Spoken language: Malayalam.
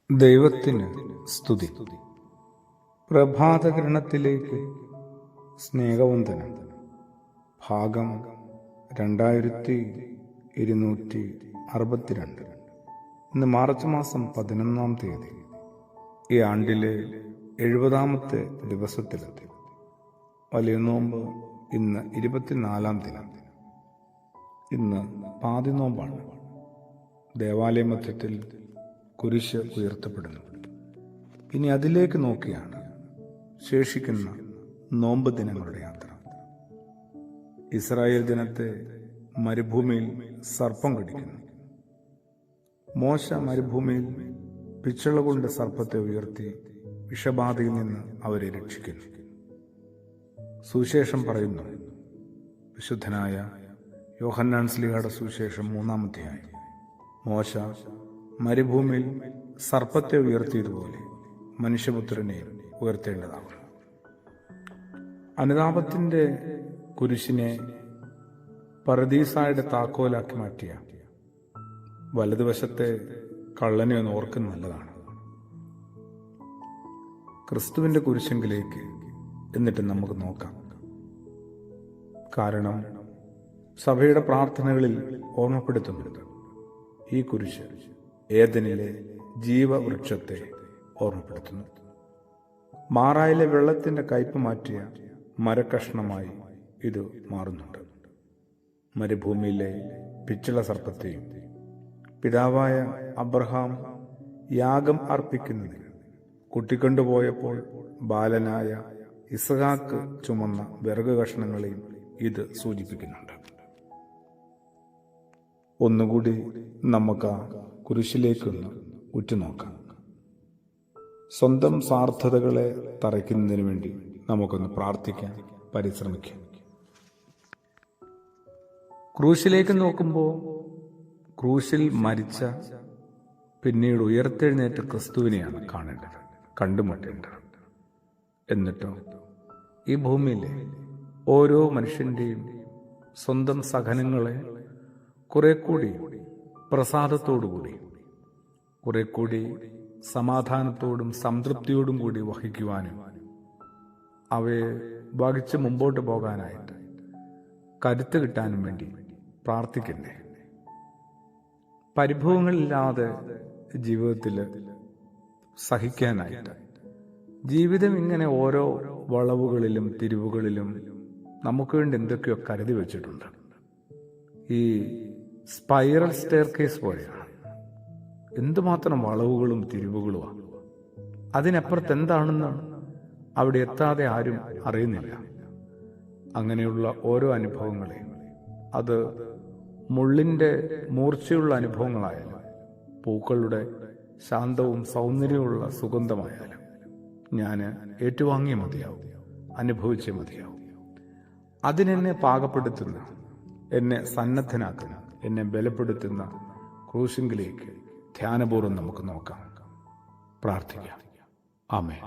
ദൈവത്തിന് സ്തുതി. പ്രഭാതകിരണത്തിലേക്ക് സ്നേഹവന്ദനം. ഭാഗം 2262. ഇന്ന് മാർച്ച് മാസം 11-ാം തീയതി. ഈ ആണ്ടിലെ 70-ാമത്തെ ദിവസത്തിലെത്തി. വലിയ നോമ്പ് ഇന്ന് 24-ാം ദിനം. ഇന്ന് പാതി നോമ്പാണ്. ദേവാലയ മധ്യത്തിൽ കുരിശ് ഉയർത്തപ്പെടുന്നു. ഇനി അതിലേക്ക് നോക്കിയാണ് ശേഷിക്കുന്ന നോമ്പ് ദിനങ്ങളുടെ യാത്ര. ഇസ്രായേൽ ജനത്തെ മരുഭൂമിയിൽ സർപ്പം കടിക്കുന്നു. മോശ മരുഭൂമിയിൽ പിച്ചള കൊണ്ട് സർപ്പത്തെ ഉയർത്തി വിഷബാധയിൽ നിന്ന് അവരെ രക്ഷിക്കുന്നു. സുവിശേഷം പറയുന്നു, വിശുദ്ധനായ യോഹന്നാൻ ശ്ലീഹയുടെ സുവിശേഷം 3-ാം അധ്യായം, മോശ മരുഭൂമിയിൽ സർപ്പത്തെ ഉയർത്തിയതുപോലെ മനുഷ്യപുത്രനെയും ഉയർത്തേണ്ടതാണ്. അനുതാപത്തിന്റെ കുരിശിനെ പറുദീസായുടെ താക്കോലാക്കി മാറ്റിയ വലതുവശത്തെ കള്ളനെ ഒന്ന് ഓർക്കുന്നത് നല്ലതാണ്. ക്രിസ്തുവിന്റെ കുരിശെങ്കിലേക്ക് എന്നിട്ട് നമുക്ക് നോക്കാം. കാരണം സഭയുടെ പ്രാർത്ഥനകളിൽ ഓർമ്മപ്പെടുത്തുന്നുണ്ട്, ഈ കുരിശ് ഏദനിലെ ജീവവൃക്ഷത്തെ ഓർമ്മപ്പെടുത്തുന്നു. മാറായിലെ വെള്ളത്തിന്റെ കയ്പ് മാറ്റിയ മരക്കഷ്ണമായി ഇത് മാറുന്നുണ്ട്. മരുഭൂമിയിലെ പിച്ചള സർപ്പത്തെയും പിതാവായ അബ്രഹാം യാഗം അർപ്പിക്കുന്നതിന് കുട്ടിക്കൊണ്ടുപോയപ്പോൾ ബാലനായ ഇസ്ഹാക്ക് ചുമന്ന വിറക് കഷ്ണങ്ങളെയും ഇത് സൂചിപ്പിക്കുന്നുണ്ട്. ഒന്നുകൂടി നമുക്ക് ആ കുരിശിലേക്കൊന്ന് ഉറ്റുനോക്കാം. സ്വന്തം സ്വാർത്ഥതകളെ തറയ്ക്കുന്നതിന് വേണ്ടി നമുക്കൊന്ന് പ്രാർത്ഥിക്കാൻ പരിശ്രമിക്കാം. ക്രൂശിലേക്ക് നോക്കുമ്പോൾ ക്രൂശിൽ മരിച്ച പിന്നീട് ഉയർത്തെഴുന്നേറ്റ ക്രിസ്തുവിനെയാണ് കാണേണ്ടത്, കണ്ടുമുട്ടേണ്ടത്. എന്നിട്ടോ ഈ ഭൂമിയിലെ ഓരോ മനുഷ്യന്റെയും സ്വന്തം സഹനങ്ങളെ കുറെ കൂടി പ്രസാദത്തോടുകൂടി, കുറെ കൂടി സമാധാനത്തോടും സംതൃപ്തിയോടും കൂടി വഹിക്കുവാനും അവയെ വഹിച്ച് മുമ്പോട്ട് പോകാനായിട്ട് കരുത്ത് കിട്ടാനും വേണ്ടി പ്രാർത്ഥിക്കണ്ടേ. പരിഭവങ്ങളില്ലാതെ ജീവിതത്തിൽ സഹിക്കാനായിട്ട് ജീവിതം ഇങ്ങനെ ഓരോ വളവുകളിലും തിരിവുകളിലും നമുക്ക് വേണ്ടി എന്തൊക്കെയോ കരുതി വെച്ചിട്ടുണ്ട്. ഈ സ്പൈറൽ സ്റ്റെയർകേസ് പോലെയാണ്. എന്തുമാത്രം വളവുകളും തിരിവുകളുമാണ്. അതിനപ്പുറത്ത് എന്താണെന്ന് അവിടെ എത്താതെ ആരും അറിയുന്നില്ല. അങ്ങനെയുള്ള ഓരോ അനുഭവങ്ങളെയും, അത് മുള്ളിന്റെ മൂർച്ചയുള്ള അനുഭവങ്ങളായാലും പൂക്കളുടെ ശാന്തവും സൗന്ദര്യമുള്ള സുഗന്ധമായാലും ഞാൻ ഏറ്റുവാങ്ങിയേ മതിയാവും, അനുഭവിച്ചേ മതിയാവും. അതിനെന്നെ പാകപ്പെടുത്തുന്ന, എന്നെ സന്നദ്ധനാക്കുന്ന, എന്നെ ബലപ്പെടുത്തുന്ന ക്രൂശിങ്കിലേക്ക് ധ്യാനപൂർവ്വം നമുക്ക് നോക്കാം, പ്രാർത്ഥിക്കാം. ആമേൻ.